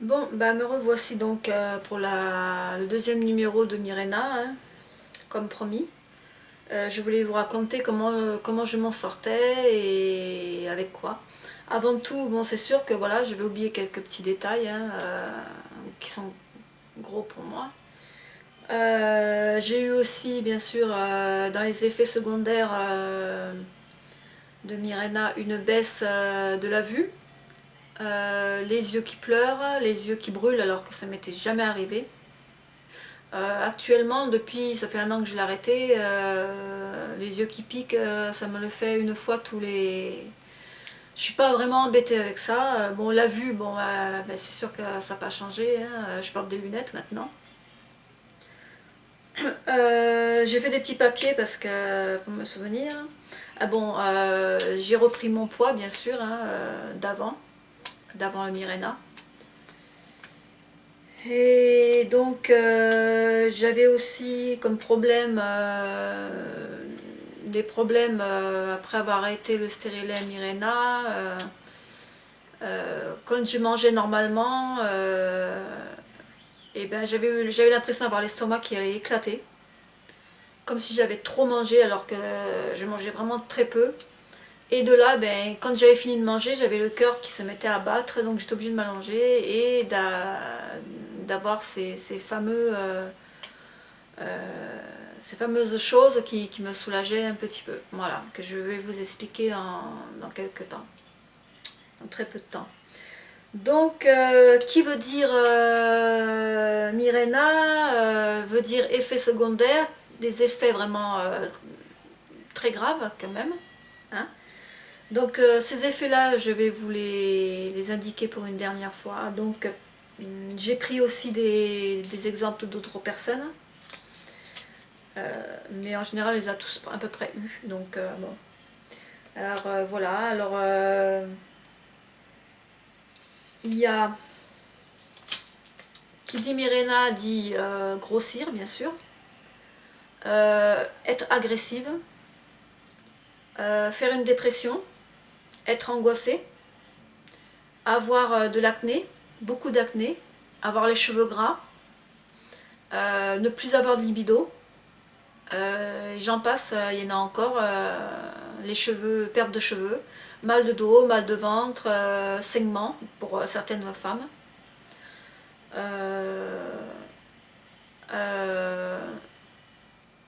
Bon, bah me revoici donc pour le deuxième numéro de Mirena, hein, comme promis. Je voulais vous raconter comment je m'en sortais et avec quoi. Avant tout, bon, c'est sûr que voilà, je vais oublier quelques petits détails hein, qui sont gros pour moi. J'ai eu aussi, bien sûr, dans les effets secondaires de Mirena, une baisse de la vue. Les yeux qui pleurent, les yeux qui brûlent alors que ça m'était jamais arrivé. Actuellement, depuis, ça fait un an que je l'ai arrêté, les yeux qui piquent, ça me le fait une fois tous les... Je suis pas vraiment embêtée avec ça. Bon, la vue, bon, ben, c'est sûr que ça n'a pas changé, hein. Je porte des lunettes maintenant. J'ai fait des petits papiers parce que pour me souvenir. Ah bon, j'ai repris mon poids, bien sûr, hein, d'avant le Mirena. Et donc j'avais aussi comme problème des problèmes après avoir arrêté le stérilet Mirena. Quand je mangeais normalement, et ben j'avais l'impression d'avoir l'estomac qui allait éclater. Comme si j'avais trop mangé alors que je mangeais vraiment très peu. Et de là, ben, quand j'avais fini de manger, j'avais le cœur qui se mettait à battre, donc j'étais obligée de m'allonger et d'avoir ces fameux, ces fameuses choses qui me soulageaient un petit peu. Voilà, que je vais vous expliquer dans quelques temps, dans très peu de temps. Donc, qui veut dire Mirena veut dire effet secondaire, des effets vraiment très graves quand même. Hein. Donc ces effets-là, je vais vous les indiquer pour une dernière fois. Donc j'ai pris aussi des exemples d'autres personnes, mais en général, les a tous à peu près eu. Donc bon. Alors voilà. Alors il y a qui dit Mirena dit grossir, bien sûr, être agressive, faire une dépression, être angoissée, avoir de l'acné, beaucoup d'acné, avoir les cheveux gras, ne plus avoir de libido, j'en passe, il y en a encore, les cheveux, perte de cheveux, mal de dos, mal de ventre, saignement pour certaines femmes. Euh, euh,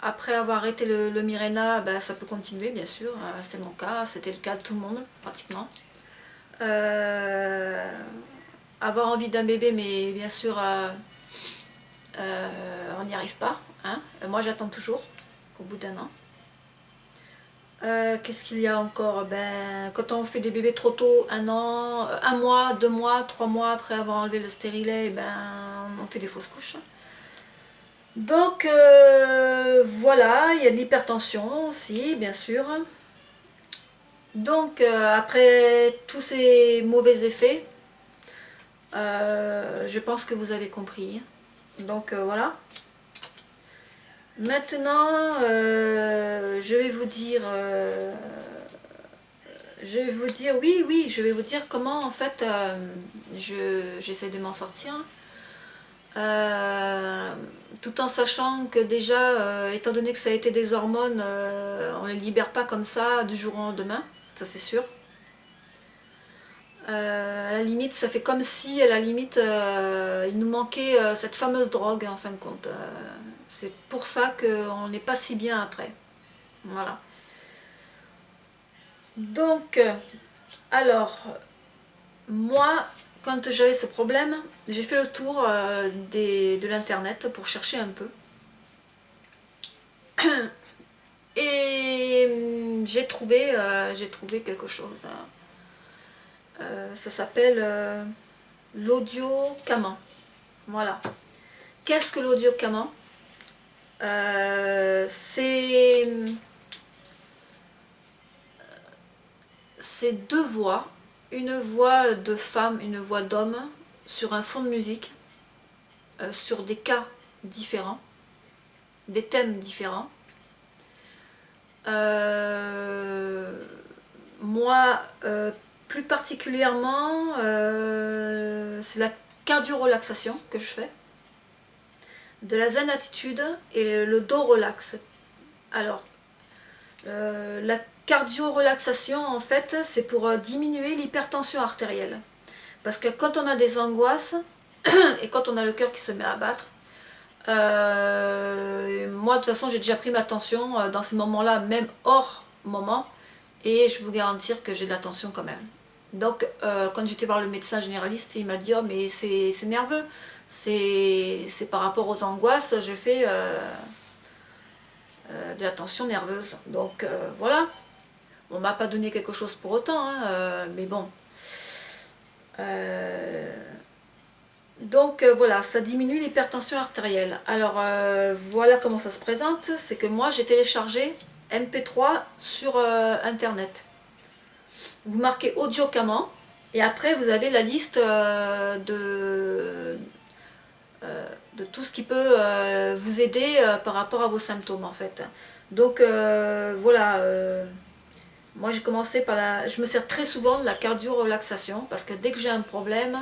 Après avoir arrêté le Mirena, ben, ça peut continuer bien sûr, c'est mon cas, c'était le cas de tout le monde pratiquement. Euh, Avoir envie d'un bébé, mais bien sûr on n'y arrive pas. Hein. Moi j'attends toujours, au bout d'un an. Qu'est-ce qu'il y a encore? Ben, quand on fait des bébés trop tôt, un an, un mois, 2 mois, 3 mois après avoir enlevé le stérilet, ben, on fait des fausses couches. Donc voilà, il y a de l'hypertension aussi, bien sûr. Donc après tous ces mauvais effets, je pense que vous avez compris. Donc voilà. Maintenant, oui, oui, je vais vous dire comment en fait j'essaie de m'en sortir. Euh, Tout en sachant que déjà, étant donné que ça a été des hormones, on ne les libère pas comme ça du jour au lendemain, ça c'est sûr. À la limite, ça fait comme si, à la limite, il nous manquait cette fameuse drogue en fin de compte. C'est pour ça qu'on n'est pas si bien après. Voilà. Donc, alors, moi, quand j'avais ce problème, j'ai fait le tour de l'internet pour chercher un peu. Et j'ai trouvé quelque chose. Ça s'appelle l'audio caman. Voilà. Qu'est-ce que l'audio caman? C'est deux voix, une voix de femme, une voix d'homme, sur un fond de musique, sur des cas différents, des thèmes différents. Euh, Moi, plus particulièrement, c'est cardio-relaxation que je fais, de la zen attitude et le dos relax. Alors, la cardio-relaxation, en fait, c'est pour diminuer l'hypertension artérielle. Parce que quand on a des angoisses, et quand on a le cœur qui se met à battre, moi de toute façon j'ai déjà pris ma tension dans ces moments-là, même hors moment, et je peux vous garantir que j'ai de la tension quand même. Donc quand j'étais voir le médecin généraliste, il m'a dit « Oh mais c'est nerveux, c'est par rapport aux angoisses, j'ai fait de la tension nerveuse. » Donc voilà, on m'a pas donné quelque chose pour autant, hein, mais bon. Donc voilà, ça diminue l'hypertension artérielle. Alors voilà comment ça se présente, c'est que moi j'ai téléchargé MP3 sur internet. Vous marquez audio Camant et après vous avez la liste de tout ce qui peut vous aider par rapport à vos symptômes en fait. Donc voilà, moi j'ai commencé par je me sers très souvent de la cardio-relaxation parce que dès que j'ai un problème,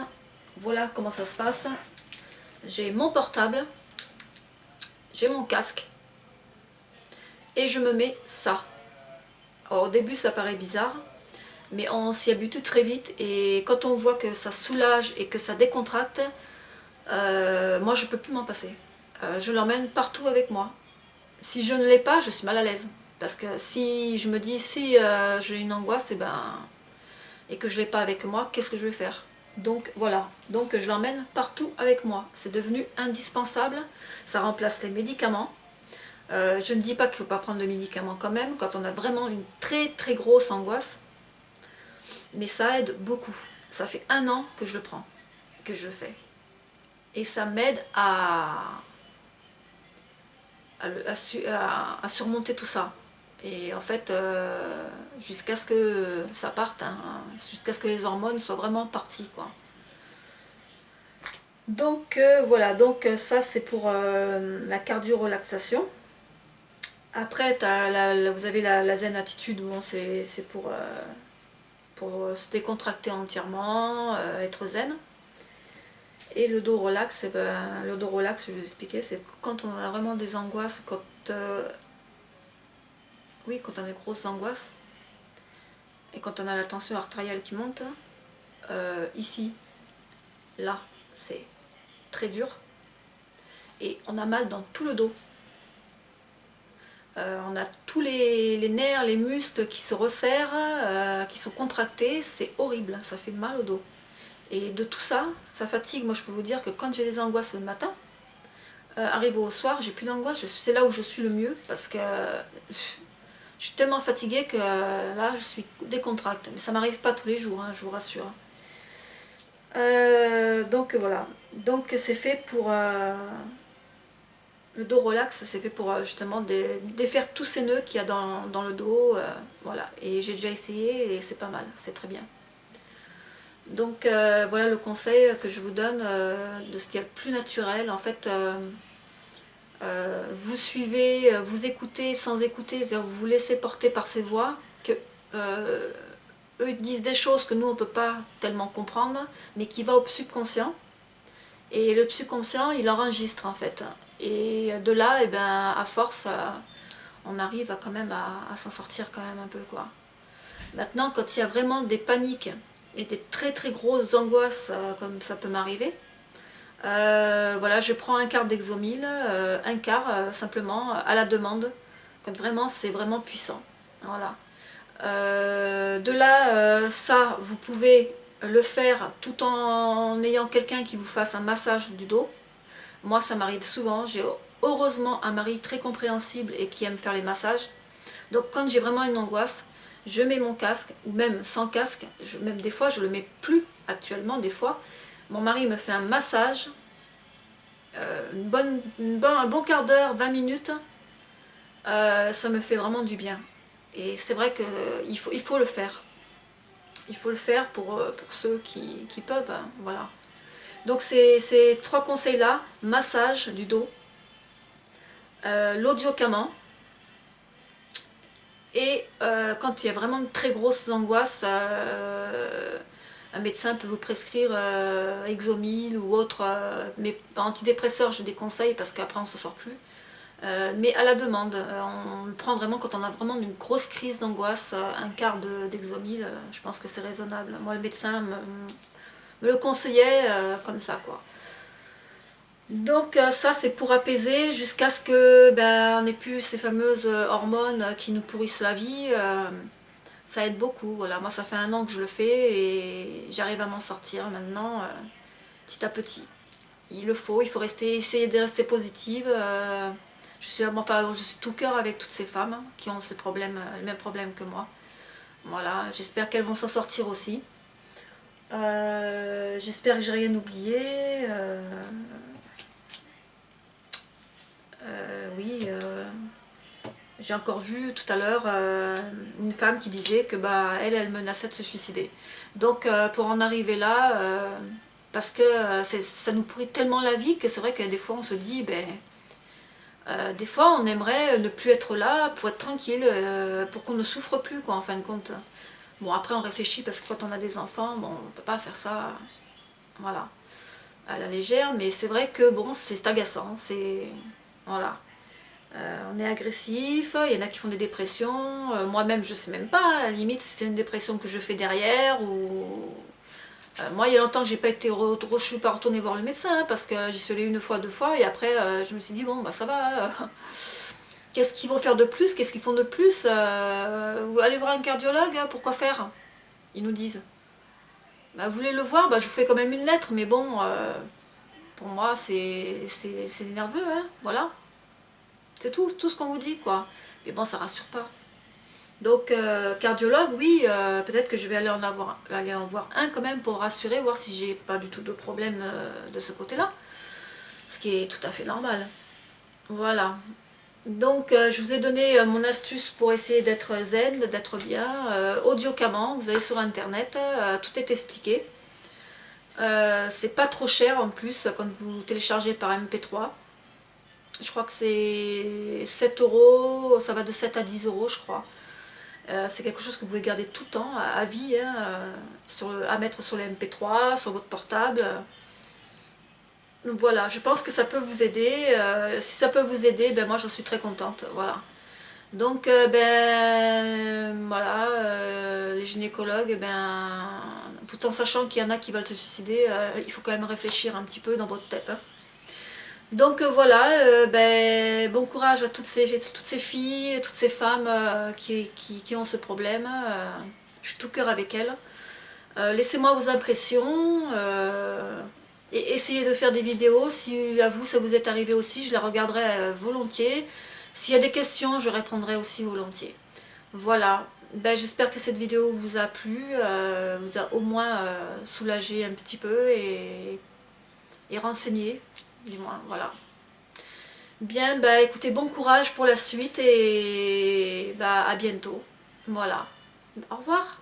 voilà comment ça se passe. J'ai mon portable, j'ai mon casque et je me mets ça. Alors, au début ça paraît bizarre, mais on s'y habitue très vite et quand on voit que ça soulage et que ça décontracte, moi je peux plus m'en passer. Je l'emmène partout avec moi. Si je ne l'ai pas, je suis mal à l'aise. Parce que si je me dis, si j'ai une angoisse et que je ne l'ai pas avec moi, qu'est-ce que je vais faire? Donc voilà, donc je l'emmène partout avec moi. C'est devenu indispensable, ça remplace les médicaments. Je ne dis pas qu'il ne faut pas prendre de médicaments quand même, quand on a vraiment une très très grosse angoisse. Mais ça aide beaucoup. Ça fait 1 an que je le prends, que je le fais. Et ça m'aide à surmonter tout ça. Et en fait, jusqu'à ce que ça parte, hein, jusqu'à ce que les hormones soient vraiment parties, quoi. Donc voilà, donc ça c'est pour la cardio-relaxation. Après, vous avez la zen attitude, bon, c'est pour se décontracter entièrement, être zen. Et le dos relax, le dos relax, je vais vous expliquer, c'est quand on a vraiment des angoisses, oui, quand on a des grosses angoisses, et quand on a la tension artérielle qui monte, ici, là, c'est très dur, et on a mal dans tout le dos. On a tous les nerfs, les muscles qui se resserrent, qui sont contractés, c'est horrible, ça fait mal au dos. Et de tout ça, ça fatigue. Moi je peux vous dire que quand j'ai des angoisses le matin, arrivé au soir, j'ai plus d'angoisse, c'est là où je suis le mieux, parce que je suis tellement fatiguée que là je suis décontractée. Mais ça m'arrive pas tous les jours, hein, je vous rassure. Donc voilà, donc c'est fait pour le dos relax, c'est fait pour justement défaire tous ces nœuds qu'il y a dans le dos, voilà. Et j'ai déjà essayé et c'est pas mal, c'est très bien. Donc voilà le conseil que je vous donne de ce qu'il y a le plus naturel. En fait, vous suivez, vous écoutez sans écouter, c'est-à-dire vous vous laissez porter par ces voix, que eux ils disent des choses que nous on ne peut pas tellement comprendre, mais qui va au subconscient. Et le subconscient il enregistre en fait. Et de là, et ben, à force, on arrive quand même à s'en sortir quand même un peu, quoi. Maintenant, quand il y a vraiment des paniques et des très très grosses angoisses, comme ça peut m'arriver, voilà, je prends un quart d'Exomil, un quart simplement à la demande, quand vraiment c'est vraiment puissant. Voilà. De là, ça, vous pouvez le faire tout en ayant quelqu'un qui vous fasse un massage du dos. Moi, ça m'arrive souvent. J'ai heureusement un mari très compréhensible et qui aime faire les massages. Donc, quand j'ai vraiment une angoisse, je mets mon casque, ou même sans casque, même des fois, je ne le mets plus actuellement, des fois. Mon mari me fait un massage, un bon quart d'heure, 20 minutes, ça me fait vraiment du bien. Et c'est vrai qu'il faut le faire. Il faut le faire pour ceux qui peuvent, hein, voilà. Donc ces 3 conseils-là, massage du dos, l'audio Camant, et quand il y a vraiment de très grosses angoisses, un médecin peut vous prescrire Exomil ou autre, mais antidépresseur je déconseille parce qu'après on ne se sort plus. Mais à la demande, on le prend vraiment quand on a vraiment une grosse crise d'angoisse, un quart d'Exomil, je pense que c'est raisonnable. Moi le médecin me le conseillait comme ça quoi. Donc ça c'est pour apaiser jusqu'à ce que on n'ait plus ces fameuses hormones qui nous pourrissent la vie. Ça aide beaucoup, voilà. Moi ça fait 1 an que je le fais et j'arrive à m'en sortir maintenant petit à petit. Il faut essayer de rester positive. Je suis tout cœur avec toutes ces femmes qui ont ces problèmes, les mêmes problèmes que moi. Voilà, j'espère qu'elles vont s'en sortir aussi. J'espère que j'ai rien oublié. Oui, j'ai encore vu tout à l'heure une femme qui disait que elle menaçait de se suicider. Donc pour en arriver là, parce que ça nous pourrit tellement la vie que c'est vrai que des fois on se dit, des fois on aimerait ne plus être là pour être tranquille, pour qu'on ne souffre plus quoi en fin de compte. Bon après on réfléchit parce que quand on a des enfants, bon on peut pas faire ça, voilà, à la légère, mais c'est vrai que bon c'est agaçant, c'est... Voilà. On est agressif, il y en a qui font des dépressions, moi-même je sais même pas, à la limite si c'est une dépression que je fais derrière ou... moi il y a longtemps que j'ai pas été je suis pas retournée voir le médecin parce que j'y suis allée 1 fois, 2 fois et après je me suis dit bon ça va, qu'est-ce qu'ils vont faire de plus, qu'est-ce qu'ils font de plus, allez voir un cardiologue, pourquoi faire? Ils nous disent. Vous voulez le voir, je vous fais quand même une lettre, mais bon, pour moi c'est nerveux, hein, voilà. C'est tout ce qu'on vous dit, quoi. Mais bon, ça rassure pas. Donc, cardiologue, oui, peut-être que je vais aller en voir un quand même pour rassurer, voir si j'ai pas du tout de problème de ce côté-là. Ce qui est tout à fait normal. Voilà. Donc, je vous ai donné mon astuce pour essayer d'être zen, d'être bien. Audiocaman, vous allez sur internet, tout est expliqué. C'est pas trop cher en plus quand vous téléchargez par MP3. Je crois que c'est 7 euros, ça va de 7 à 10 euros je crois. C'est quelque chose que vous pouvez garder tout le temps, à vie, hein, à mettre sur le MP3, sur votre portable. Donc voilà, je pense que ça peut vous aider. Si ça peut vous aider, moi j'en suis très contente. Voilà. Donc voilà, les gynécologues, tout en sachant qu'il y en a qui veulent se suicider, il faut quand même réfléchir un petit peu dans votre tête. Hein. Donc voilà, bon courage à toutes ces filles, toutes ces femmes qui ont ce problème. Je suis tout cœur avec elles. Laissez-moi vos impressions et essayez de faire des vidéos. Si à vous ça vous est arrivé aussi, je les regarderai volontiers. S'il y a des questions, je répondrai aussi volontiers. Voilà, j'espère que cette vidéo vous a plu, vous a au moins soulagé un petit peu et renseigné. Dis-moi, voilà. Bien, écoutez, bon courage pour la suite et à bientôt. Voilà. Au revoir.